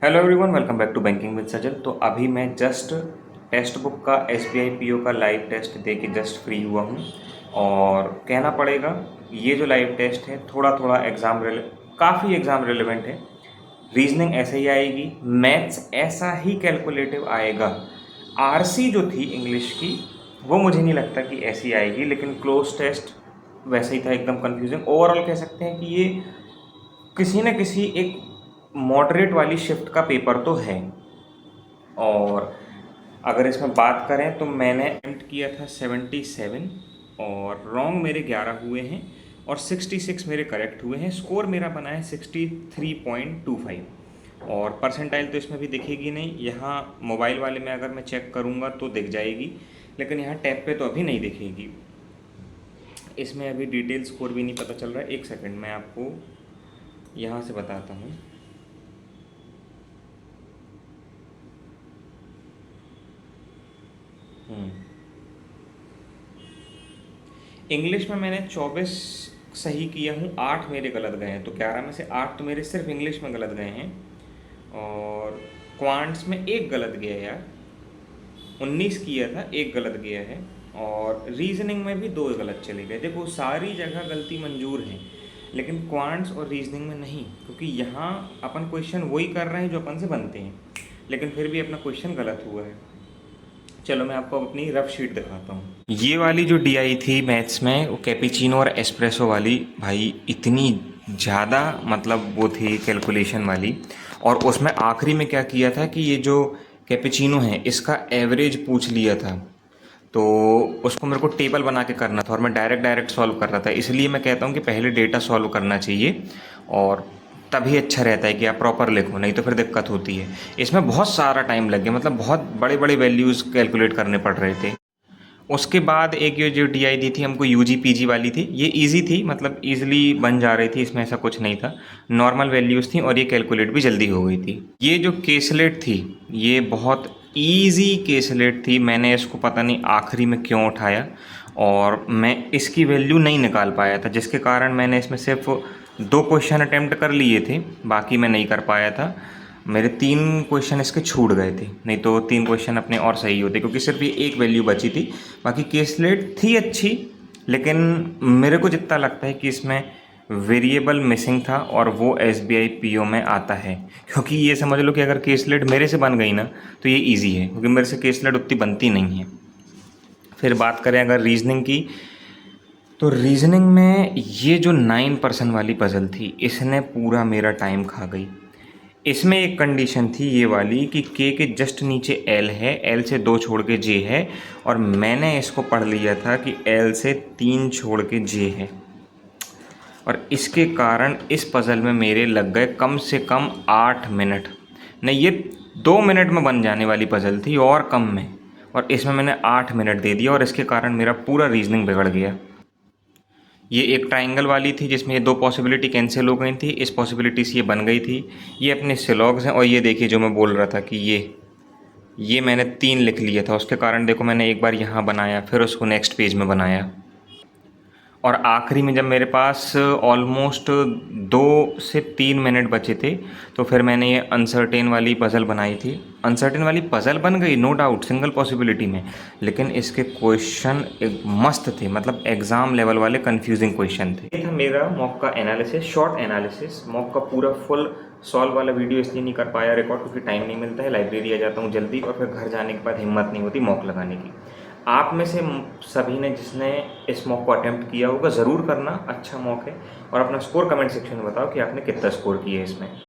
Hello everyone, welcome back to banking with Sajal. तो अभी मैं जस्ट टेक्स्ट बुक का एसबीआई पीओ का लाइव टेस्ट दे के जस्ट फ्री हुआ हूँ। और कहना पड़ेगा ये जो लाइव टेस्ट है थोड़ा थोड़ा काफ़ी एग्ज़ाम रिलेवेंट है। रीजनिंग ऐसे ही आएगी, मैथ्स ऐसा ही कैलकुलेटिव आएगा। आरसी जो थी इंग्लिश की वो मुझे नहीं लगता कि ऐसी आएगी, लेकिन क्लोज टेस्ट वैसे ही था, एकदम कन्फ्यूजिंग। ओवरऑल कह सकते हैं कि ये किसी न किसी एक मॉडरेट वाली शिफ्ट का पेपर तो है। और अगर इसमें बात करें तो मैंने अटेम्प्ट किया था 77 और रॉन्ग मेरे 11 हुए हैं और 66 मेरे करेक्ट हुए हैं। स्कोर मेरा बना है 63.25 और परसेंटाइल तो इसमें भी दिखेगी नहीं। यहाँ मोबाइल वाले में अगर मैं चेक करूँगा तो दिख जाएगी, लेकिन यहाँ टैब पे तो अभी नहीं दिखेगी। इसमें अभी डिटेल स्कोर भी नहीं पता चल रहा है। एक सेकंड, मैं आपको यहाँ से बताता हूँ। इंग्लिश में मैंने 24 सही किया हूँ, 8 मेरे गलत गए हैं। तो 11 में से 8 तो मेरे सिर्फ इंग्लिश में गलत गए हैं। और क्वांट्स में एक गलत गया यार, 19 किया था, एक गलत गया है। और रीजनिंग में भी 2 गलत चले गए। देखो सारी जगह गलती मंजूर है, लेकिन क्वांट्स और रीजनिंग में नहीं, क्योंकि यहाँ अपन क्वेश्चन वही कर रहे हैं जो अपन से बनते हैं, लेकिन फिर भी अपना क्वेश्चन गलत हुआ है। चलो मैं आपको अपनी रफ शीट दिखाता हूँ। ये वाली जो डीआई थी मैथ्स में, वो कैपेचिनो और एस्प्रेसो वाली, भाई इतनी ज़्यादा मतलब वो थी कैलकुलेशन वाली। और उसमें आखिरी में क्या किया था कि ये जो कैपेचिनो है इसका एवरेज पूछ लिया था, तो उसको मेरे को टेबल बना के करना था और मैं डायरेक्ट सॉल्व कर रहा था। इसलिए मैं कहता हूँ कि पहले डेटा सॉल्व करना चाहिए और तभी अच्छा रहता है कि आप प्रॉपर लिखो, नहीं तो फिर दिक्कत होती है। इसमें बहुत सारा टाइम लग गया, मतलब बहुत बड़े बड़े वैल्यूज़ कैलकुलेट करने पड़ रहे थे। उसके बाद एक ये जो डीआई दी थी हमको यूजी पीजी वाली थी, ये इजी थी, मतलब इजीली बन जा रही थी, इसमें ऐसा कुछ नहीं था। नॉर्मल वैल्यूज़ थी और ये कैलकुलेट भी जल्दी हो गई थी। ये जो केसलेट थी ये बहुत इजी केसलेट थी। मैंने इसको पता नहीं आखिरी में क्यों उठाया और मैं इसकी वैल्यू नहीं निकाल पाया था, जिसके कारण मैंने इसमें सिर्फ 2 क्वेश्चन अटैम्प्ट कर लिए थे, बाकी मैं नहीं कर पाया था। मेरे 3 क्वेश्चन इसके छूट गए थे, नहीं तो 3 क्वेश्चन अपने और सही होते, क्योंकि सिर्फ ये एक वैल्यू बची थी। बाकी केसलेट थी अच्छी, लेकिन मेरे को जितना लगता है कि इसमें वेरिएबल मिसिंग था और वो एसबीआई पीओ में आता है। क्योंकि ये समझ लो कि अगर केसलेट मेरे से बन गई ना तो ये इजी है, क्योंकि मेरे से केसलेट उतनी बनती नहीं है। फिर बात करें अगर रीजनिंग की, तो रीजनिंग में ये जो 9% वाली पजल थी इसने पूरा मेरा टाइम खा गई। इसमें एक कंडीशन थी ये वाली कि के जस्ट नीचे एल है, एल से 2 छोड़ के जे है, और मैंने इसको पढ़ लिया था कि एल से 3 छोड़ के जे है। और इसके कारण इस पज़ल में मेरे लग गए कम से कम 8 मिनट। नहीं, ये 2 मिनट में बन जाने वाली पज़ल थी और कम में, और इसमें मैंने 8 मिनट दे दिया और इसके कारण मेरा पूरा रीजनिंग बिगड़ गया। ये एक ट्राइंगल वाली थी जिसमें ये 2 पॉसिबिलिटी कैंसिल हो गई थी, इस पॉसिबिलिटी से ये बन गई थी। ये अपने सिलॉग्स हैं, और ये देखिए जो मैं बोल रहा था कि ये मैंने 3 लिख लिया था, उसके कारण देखो मैंने एक बार यहाँ बनाया फिर उसको नेक्स्ट पेज में बनाया। और आखिरी में जब मेरे पास ऑलमोस्ट 2 से 3 मिनट बचे थे तो फिर मैंने ये अनसर्टेन वाली पज़ल बनाई थी। अनसर्टेन वाली पज़ल बन गई नो डाउट सिंगल पॉसिबिलिटी में, लेकिन इसके क्वेश्चन एक मस्त थे, मतलब एग्ज़ाम लेवल वाले कंफ्यूजिंग क्वेश्चन थे। ये था मेरा मॉक का एनालिसिस, शॉर्ट एनालिसिस। मॉक का पूरा फुल सॉल्व वाला वीडियो इसलिए नहीं कर पाया रिकॉर्ड, क्योंकि टाइम नहीं मिलता है, लाइब्रेरी आ जाता हूँ जल्दी और फिर घर जाने के बाद हिम्मत नहीं होती मॉक लगाने की। आप में से सभी ने जिसने इस मॉक को अटेम्प्ट किया होगा ज़रूर करना, अच्छा मॉक है। और अपना स्कोर कमेंट सेक्शन में बताओ कि आपने कितना स्कोर किया है इसमें।